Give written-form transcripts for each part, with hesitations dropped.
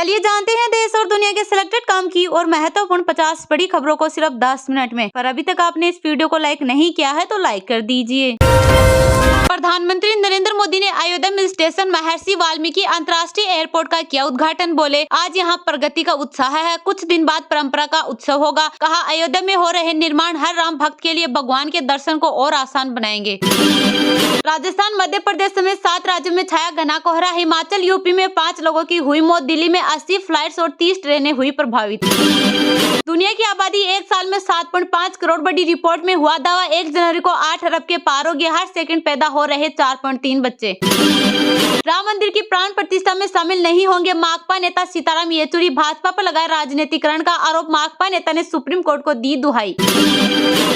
चलिए जानते हैं देश और दुनिया के सिलेक्टेड काम की और महत्वपूर्ण 50 बड़ी खबरों को सिर्फ 10 मिनट में। पर अभी तक आपने इस वीडियो को लाइक नहीं किया है तो लाइक कर दीजिए। प्रधानमंत्री नरेंद्र मोदी ने अयोध्या में स्टेशन महर्षि वाल्मीकि अंतर्राष्ट्रीय एयरपोर्ट का किया उद्घाटन। बोले, आज यहाँ प्रगति का उत्साह है, कुछ दिन बाद परंपरा का उत्सव होगा। कहा, अयोध्या में हो रहे निर्माण हर राम भक्त के लिए भगवान के दर्शन को और आसान बनाएंगे। राजस्थान, मध्य प्रदेश समेत 7 राज्यों में छाया घना कोहरा। हिमाचल, यूपी में 5 लोगों की हुई मौत। दिल्ली में 80 फ्लाइट्स और 30 ट्रेनें हुई प्रभावित। दुनिया की आबादी एक साल में 7.5 करोड़। बड़ी रिपोर्ट में हुआ दावा, 1 जनवरी को 8 अरब के पार होगी। हर सेकंड पैदा हो रहे 4.3 बच्चे। राम मंदिर की प्राण प्रतिष्ठा में शामिल नहीं होंगे माकपा नेता सीताराम येचुरी। भाजपा पर लगाए राजनीतिकरण का आरोप। माकपा नेता ने सुप्रीम कोर्ट को दी दुहाई।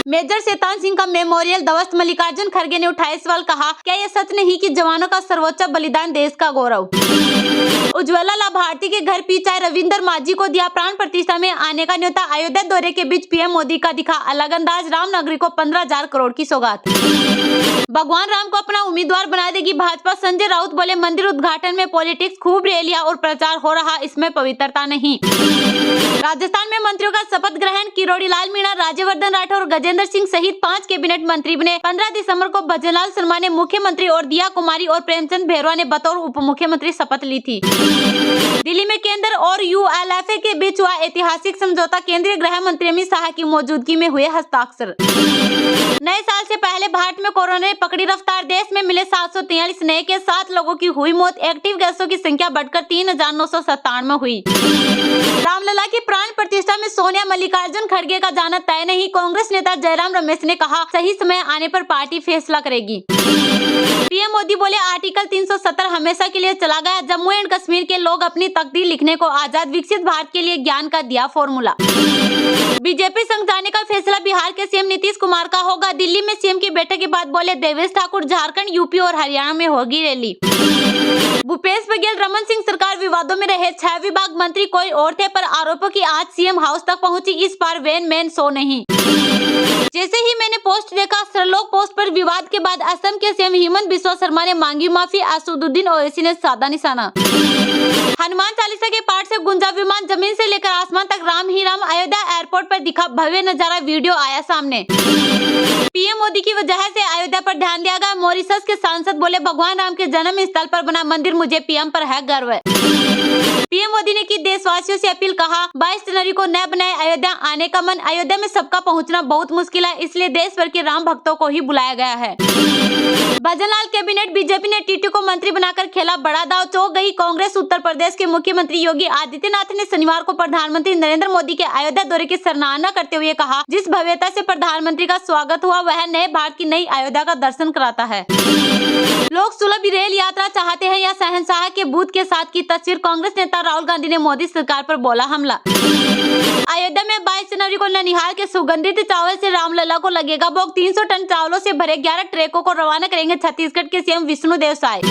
मेजर शैतान सिंह का मेमोरियल ध्वस्त। मल्लिकार्जुन खड़गे ने उठाए सवाल। कहा, क्या यह सच नहीं कि जवानों का सर्वोच्च बलिदान देश का गौरव। उज्ज्वला लाभार्थी के घर पीछे रविंदर माझी को दिया प्राण प्रतिष्ठा में आने का न्योता। अयोध्या दौरे के बीच पीएम मोदी का दिखा अलग अंदाज। रामनगरी को 15,000 करोड़ की सौगात। भगवान राम को अपना उम्मीदवार बना देगी भाजपा। संजय राउत बोले, मंदिर उद्घाटन में पॉलिटिक्स, खूब रैलियां और प्रचार हो रहा, इसमें पवित्रता नहीं। राजस्थान में मंत्रियों का शपथ ग्रहण। किरोड़ी लाल मीणा, राज्यवर्धन राठौर, गजेंद्र सिंह सहित 5 कैबिनेट मंत्री बने। 15 दिसंबर को भजनलाल शर्मा ने मुख्यमंत्री और दिया कुमारी और प्रेमचंद भैरवा ने बतौर उप मुख्यमंत्री शपथ ली थी। दिल्ली में केंद्र और यूएलएफए के बीच हुआ ऐतिहासिक समझौता। केंद्रीय गृह मंत्री अमित शाह की मौजूदगी में हुए हस्ताक्षर। नए साल से पहले भारत में कोरोना ने पकड़ी रफ्तार। देश में मिले 743 नए के 7 लोगों की हुई मौत। एक्टिव केसों की संख्या बढ़कर 3,997 हुई। रामलला की प्राण प्रतिष्ठा में सोनिया मल्लिकार्जुन खड़गे का जाना तय नहीं। कांग्रेस नेता जयराम रमेश ने कहा, सही समय आने पर पार्टी फैसला करेगी। पीएम मोदी बोले, आर्टिकल 370 हमेशा के लिए चला गया। जम्मू एंड कश्मीर के लोग अपनी तकदीर लिखने को आजाद। विकसित भारत के लिए ज्ञान का दिया फॉर्मूला। बीजेपी संग जाने का फैसला बिहार के सीएम नीतीश कुमार का होगा। दिल्ली में सीएम की बैठक के बाद बोले देवेश ठाकुर, झारखंड, यूपी और हरियाणा में होगी रैली। भूपेश बघेल, रमन सिंह सरकार विवादों में रहे। 6 विभाग मंत्री कोई और थे, पर आरोपों की आज सीएम हाउस तक पहुंची। इस बार वैन मैन शो नहीं। जैसे ही मैंने पोस्ट देखा, सरलोक पोस्ट पर विवाद के बाद असम के सीएम हेमंत बिस्वा शर्मा ने मांगी माफी। असदुद्दीन ओवैसी ने साधा निशाना। हनुमान चालीसा के पाठ से गुंजा विमान। जमीन से लेकर आसमान तक राम ही राम। अयोध्या एयरपोर्ट पर दिखा भव्य नजारा। वीडियो आया सामने। पीएम मोदी की वजह से अयोध्या पर ध्यान दिया गया। मॉरिशस के सांसद बोले, भगवान राम के जन्म स्थल पर बना मंदिर, मुझे पीएम पर है गर्व। पीएम मोदी ने की देशवासियों से अपील। कहा, 22 जनवरी को न बनाए अयोध्या आने का मन। अयोध्या में सबका पहुंचना बहुत मुश्किल है, इसलिए देश भर के राम भक्तों को ही बुलाया गया है। भजनलाल कैबिनेट। बीजेपी ने टीटू को मंत्री बनाकर खेला बड़ा दाव। चौंक गई कांग्रेस। उत्तर प्रदेश के मुख्यमंत्री योगी आदित्यनाथ ने शनिवार को प्रधानमंत्री नरेंद्र मोदी के अयोध्या दौरे की सराहना करते हुए कहा, जिस भव्यता से प्रधानमंत्री का स्वागत हुआ वह नए भारत की नई अयोध्या का दर्शन कराता है। लोग सुलभ रेल यात्रा चाहते हैं या शहंशाह के भूत के साथ की तस्वीर। कांग्रेस नेता राहुल गांधी ने मोदी सरकार पर बोला हमला। अयोध्या में 22 जनवरी को ननिहाल के सुगंधित चावल से रामलला को लगेगा भोग। 300 टन चावलों से भरे 11 ट्रकों को रवाना करेंगे छत्तीसगढ़ के सीएम विष्णुदेव साय।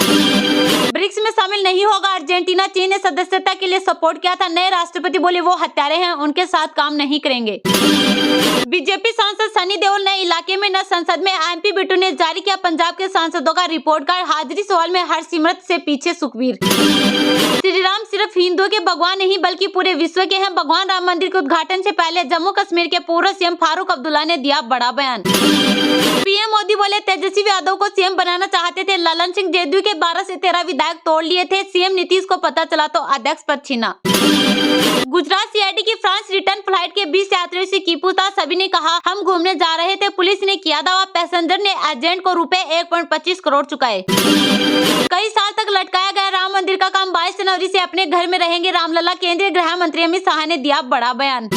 ब्रिक्स में शामिल नहीं होगा अर्जेंटीना। चीन ने सदस्यता के लिए सपोर्ट किया था। नए राष्ट्रपति बोले, वो हत्यारे हैं, उनके साथ काम नहीं करेंगे। बीजेपी सांसद सनी देओल ने इलाके में न संसद में। एमपी बिट्टू ने जारी किया पंजाब के सांसदों का रिपोर्ट कार्ड। हाजिरी सवाल में हरसिमरत से पीछे सुखबीर। श्री राम सिर्फ हिंदुओं के भगवान नहीं बल्कि पूरे विश्व के हैं। भगवान राम मंदिर के उद्घाटन से पहले जम्मू कश्मीर के पूर्व सीएम फारूक अब्दुल्ला ने दिया बड़ा बयान। पीएम मोदी बोले, तेजस्वी यादव को सीएम बनाना चाहते थे। ललन सिंह जेडीयू के 12 से 13 विधायक तोड़ लिए थे। सीएम नीतीश को पता चला तो अध्यक्ष पद छीना। गुजरात सीआईडी की फ्रांस रिटर्न फ्लाइट के 20 यात्रियों से की पूछताछ। सभी ने कहा, हम घूमने जा रहे थे। पुलिस ने किया दावा। पैसेंजर ने एजेंट को रुपए 1.25 करोड़ चुकाए। कई साल तक लटकाया गया राम मंदिर का काम। 22 जनवरी से अपने घर में रहेंगे रामलला। केंद्रीय गृह मंत्री अमित शाह ने दिया बड़ा बयान।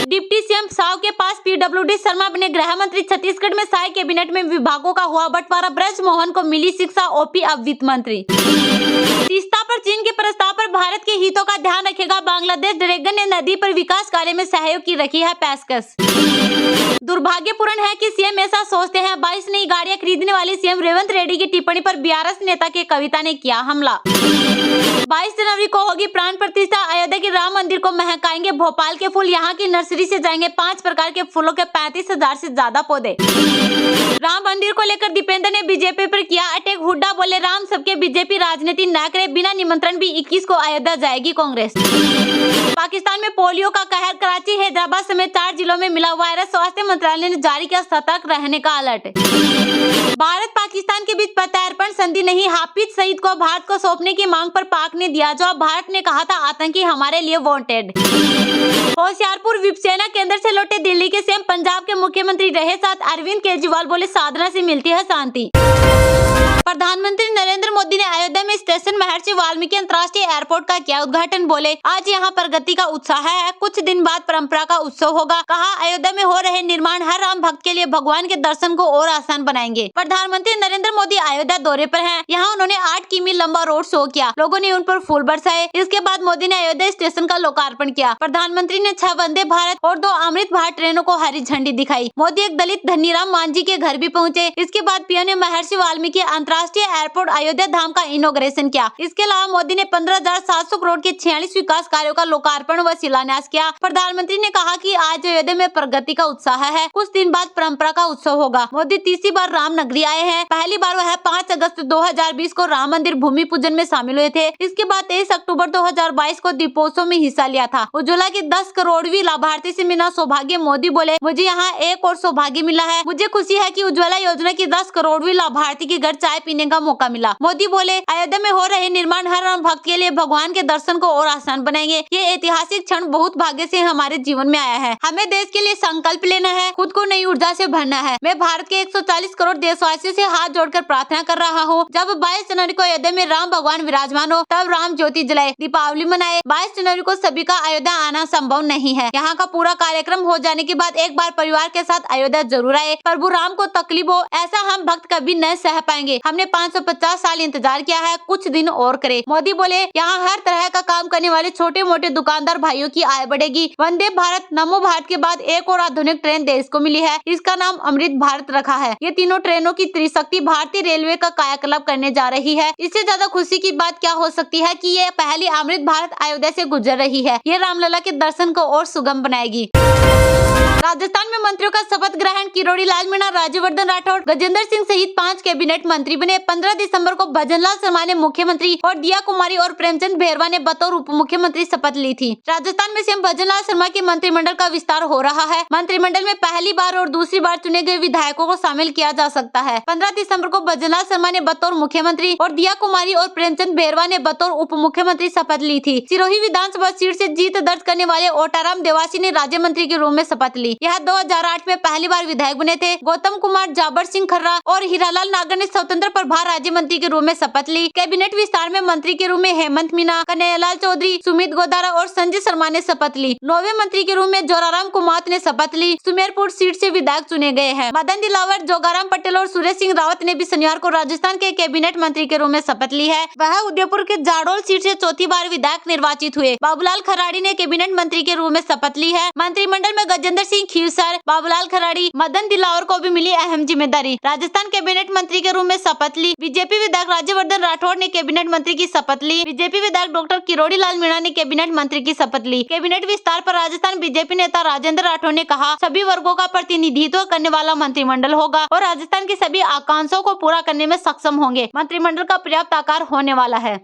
डिप्टी सीएम साव के पास पीडब्ल्यूडी शर्मा बने गृह मंत्री। छत्तीसगढ़ में साय कैबिनेट में विभागों का हुआ बंटवारा। ब्रज मोहन को मिली शिक्षा। ओपी अब वित्त मंत्री। तीस्ता पर चीन के प्रस्ताव पर भारत के हितों का ध्यान रखेगा बांग्लादेश। ड्रैगन ने नदी पर विकास कार्य में सहयोग की रखी है पेशकश। दुर्भाग्यपूर्ण है कि सीएम ऐसा सोचते हैं। 22 नई गाड़ियां खरीदने वाली सीएम रेवंत रेड्डी की टिप्पणी पर बीआरएस नेता के कविता ने किया हमला। 22 जनवरी को होगी प्राण प्रतिष्ठा। अयोध्या की राम मंदिर को महकाएंगे भोपाल के फूल, यहाँ की नर्सरी से जाएंगे 5 प्रकार के फूलों के 35,000 से ज्यादा पौधे। राम मंदिर को लेकर दीपेंद्र ने बीजेपी पर किया अटैक, हुड्डा बोले राम सबके बीजेपी राजनीति न करे, बिना निमंत्रण भी 21 को अयोध्या जाएगी कांग्रेस। पाकिस्तान में पोलियो का कहर, कराची हैदराबाद समेत 4 जिलों में मिला वायरस, स्वास्थ्य मंत्रालय ने जारी किया सतर्क रहने का अलर्ट। भारत पाकिस्तान के बीच प्रत्यार्पण संधि नहीं, हाफिज सईद को भारत को सौंपने की मांग पर पाक ने दिया जवाब, भारत ने कहा था आतंकी हमारे लिए वांटेड। होशियारपुर विपसेना केंद्र से लौटे दिल्ली के सीएम, पंजाब के मुख्यमंत्री रहे साथ, अरविंद केजरीवाल बोले साधना से मिलती है शांति। प्रधानमंत्री नरेंद्र मोदी ने अयोध्या में स्टेशन महर्षि वाल्मीकि अंतर्राष्ट्रीय एयरपोर्ट का किया उद्घाटन, बोले आज यहाँ प्रगति का उत्साह है, कुछ दिन बाद परंपरा का उत्सव होगा। कहा अयोध्या में हो रहे निर्माण हर राम भक्त के लिए भगवान के दर्शन को और आसान बनाएंगे। प्रधानमंत्री नरेंद्र मोदी अयोध्या दौरे पर हैं। यहाँ उन्होंने 8 किमी लंबा रोड शो किया, लोगों ने उन पर फूल बरसाए। इसके बाद मोदी ने अयोध्या स्टेशन का लोकार्पण किया। प्रधानमंत्री ने 6 वंदे भारत और 2 अमृत भारत ट्रेनों को हरी झंडी दिखाई। मोदी एक दलित धनीराम मांझी के घर भी पहुँचे। इसके बाद पीएम ने महर्षि वाल्मीकि अंतर्राष्ट्रीय एयरपोर्ट अयोध्या धाम का इनॉग्रेशन किया। इसके अलावा मोदी ने 15,700 करोड़ के 46 विकास कार्यों का लोकार्पण व शिलान्यास किया। प्रधानमंत्री ने कहा कि आज अयोध्या में प्रगति का उत्साह है, कुछ दिन बाद परंपरा का उत्सव होगा। मोदी तीसरी बार राम नगरी आए हैं। पहली बार वह 5 अगस्त 2020 को राम मंदिर भूमि पूजन में शामिल हुए थे। इसके बाद 23 अक्टूबर 2022 को दीपोत्सव में हिस्सा लिया था। उज्ज्वला की 10 करोड़वीं लाभार्थी से मिला सौभाग्य, मोदी बोले मुझे यहाँ एक और सौभाग्य मिला है। मुझे खुशी है कि उज्ज्वला योजना की 10 करोड़वीं लाभार्थी के घर चाय पीने का मौका मिला। मोदी बोले अयोध्या में हो रहे निर्माण हर राम भक्त के लिए भगवान के दर्शन को और आसान बनाएंगे। ये ऐतिहासिक क्षण बहुत भाग्य से हमारे जीवन में आया है। हमें देश के लिए संकल्प लेना है, खुद को नई ऊर्जा से भरना है। मैं भारत के 140 करोड़ देशवासियों से हाथ जोड़कर प्रार्थना कर रहा हूँ, जब 22 जनवरी को अयोध्या में राम भगवान विराजमान हो तब राम ज्योति जलाए, दीपावली मनाए। 22 जनवरी को सभी का अयोध्या आना संभव नहीं है। यहाँ का पूरा कार्यक्रम हो जाने के बाद एक बार परिवार के साथ अयोध्या जरूर आए। प्रभु राम को तकलीफ हो ऐसा हम भक्त कभी न सह पाएंगे। हमने 550 साल इंतजार किया है, कुछ दिन और करे। मोदी बोले यहाँ हर तरह का काम करने वाले छोटे मोटे दुकानदार भाइयों की आय बढ़ेगी। वंदे भारत नमो भारत के बाद एक और आधुनिक ट्रेन देश को मिली है, इसका नाम अमृत भारत रखा है। ये तीनों ट्रेनों की त्रिशक्ति भारतीय रेलवे का कायाकल्प करने जा रही है। इससे ज्यादा खुशी की बात क्या हो सकती है कि ये पहली अमृत भारत अयोध्या से गुजर रही है। ये रामलला के दर्शन को और सुगम बनाएगी। राजस्थान में मंत्रियों का शपथ ग्रहण, किरोड़ी लाल मीणा, राज्यवर्धन राठौड़, गजेंद्र सिंह सहित 5 कैबिनेट मंत्री बने। 15 दिसंबर को भजनलाल शर्मा ने मुख्यमंत्री और दिया कुमारी और प्रेमचंद भेरवा ने बतौर उप मुख्यमंत्री शपथ ली थी। राजस्थान में सीएम भजनलाल शर्मा के मंत्रिमंडल का विस्तार हो रहा है। मंत्रिमंडल में पहली बार और दूसरी बार चुने गए विधायकों को शामिल किया जा सकता है। 15 दिसंबर को भजनलाल शर्मा ने बतौर मुख्यमंत्री और दिया कुमारी और प्रेमचंद भेरवा ने बतौर उप मुख्यमंत्री शपथ ली थी। सिरोही विधानसभा सीट से जीत दर्ज करने वाले ओटाराम देवासी ने राज्य मंत्री के रूप में शपथ ली। यह 2008 में पहली बार विधायक बने थे। गौतम कुमार, जाबर सिंह खर्रा और हीरालाल नागर ने स्वतंत्र प्रभार राज्य मंत्री के रूप में शपथ ली। कैबिनेट विस्तार में मंत्री के रूप में हेमंत मीना, कन्हैयालाल चौधरी, सुमित गोदारा और संजय शर्मा ने शपथ ली। 9वें मंत्री के रूप में जोराराम कुमार ने शपथ ली। सुमेरपुर सीट से विधायक चुने गए हैं। मदन दिलावर, जोगाराम पटेल और सुरेश सिंह रावत ने भी शनिवार को राजस्थान के कैबिनेट मंत्री के रूप में शपथ ली है। वह उदयपुर के जाडोल सीट से चौथी बार विधायक निर्वाचित हुए। बाबूलाल खराड़ी ने कैबिनेट मंत्री के रूप में शपथ ली है। मंत्रिमंडल में गजेंद्र सिंह खीवसर, बाबूलाल खराड़ी, मदन दिलावर को भी मिली अहम जिम्मेदारी। राजस्थान कैबिनेट मंत्री के रूप में शपथ ली। बीजेपी विधायक राज्यवर्धन राठौड़ ने कैबिनेट मंत्री की शपथ ली। बीजेपी विधायक डॉक्टर किरोड़ी लाल मीणा ने कैबिनेट मंत्री की शपथ ली। कैबिनेट विस्तार पर राजस्थान बीजेपी नेता राजेंद्र राठौड़ ने कहा, सभी वर्गों का प्रतिनिधित्व करने वाला मंत्रिमंडल होगा और राजस्थान की सभी आकांक्षाओं को पूरा करने में सक्षम होंगे। मंत्रिमंडल का पर्याप्त आकार होने वाला है।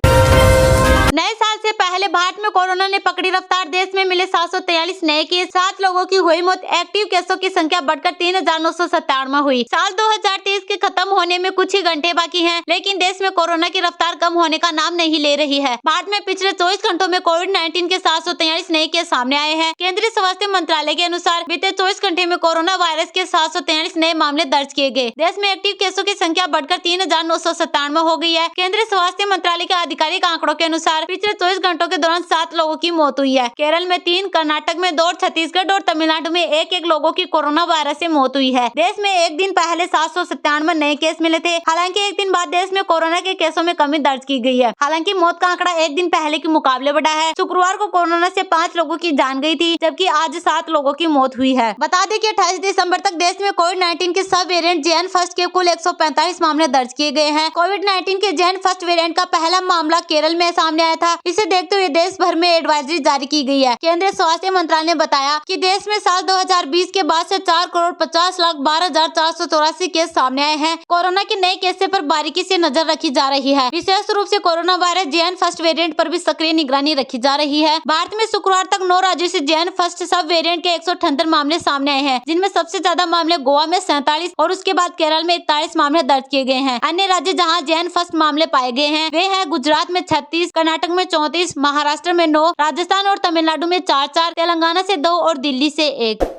नए साल से पहले भारत में कोरोना ने पकड़ी रफ्तार। देश में मिले 743 नए केस, 7 लोगों की हुई मौत। एक्टिव केसों की संख्या बढ़कर 3,997 हुई। साल 2023 के खत्म होने में कुछ ही घंटे बाकी हैं, लेकिन देश में कोरोना की रफ्तार कम होने का नाम नहीं ले रही है। भारत में पिछले 24 घंटों में कोविड-19 के 743 नए केस सामने आए हैं। केंद्रीय स्वास्थ्य मंत्रालय के अनुसार बीते 24 घंटे में कोरोना वायरस के 743 नए मामले दर्ज किए गए। देश में एक्टिव केसों की संख्या बढ़कर 3,997 हो गई है। केंद्रीय स्वास्थ्य मंत्रालय के आधिकारिक आंकड़ों के अनुसार पिछले 24 घंटों के दौरान 7 लोगों की मौत हुई है। केरल में 3, कर्नाटक में 2, छत्तीसगढ़ और तमिलनाडु में 1-1 लोगों की कोरोना वायरस से मौत हुई है। देश में एक दिन पहले 797 नए केस मिले थे। हालांकि एक दिन बाद देश में कोरोना के केसों में कमी दर्ज की गई है। हालांकि मौत का आंकड़ा एक दिन पहले के मुकाबले बढ़ा है। शुक्रवार को कोरोना से 5 लोगों की जान गई थी, जबकि आज 7 लोगों की मौत हुई है। बता दें कि 28 दिसंबर तक देश में कोविड-19 के सब वेरिएंट जेन फर्स्ट के कुल 145 मामले दर्ज किए गए हैं। कोविड-19 के जेन फर्स्ट वेरिएंट का पहला मामला केरल में सामने आया था। इसे देखते हुए देश भर में एडवाइजरी जारी की गई है। केंद्रीय स्वास्थ्य मंत्रालय ने बताया कि देश में साल 2020 के बाद से 4,50,12,484 केस सामने आए हैं। कोरोना के नए केसेस पर बारीकी से नजर रखी जा रही है। विशेष रूप से corona virus JN first variant पर भी सक्रिय निगरानी रखी जा रही है। भारत में शुक्रवार तक 9 राज्यों से JN फर्स्ट सब वेरिएंट के 178 मामले सामने आए हैं, जिनमें सबसे ज्यादा मामले गोवा में 47 और उसके बाद केरल में 41 मामले दर्ज किए गए हैं। अन्य राज्य जहां JN फर्स्ट मामले पाए गए हैं वे हैं गुजरात में 36, कर्नाटक में 34, महाराष्ट्र में 9, राजस्थान और तमिलनाडु में 4-4, तेलंगाना से 2 और दिल्ली से 1।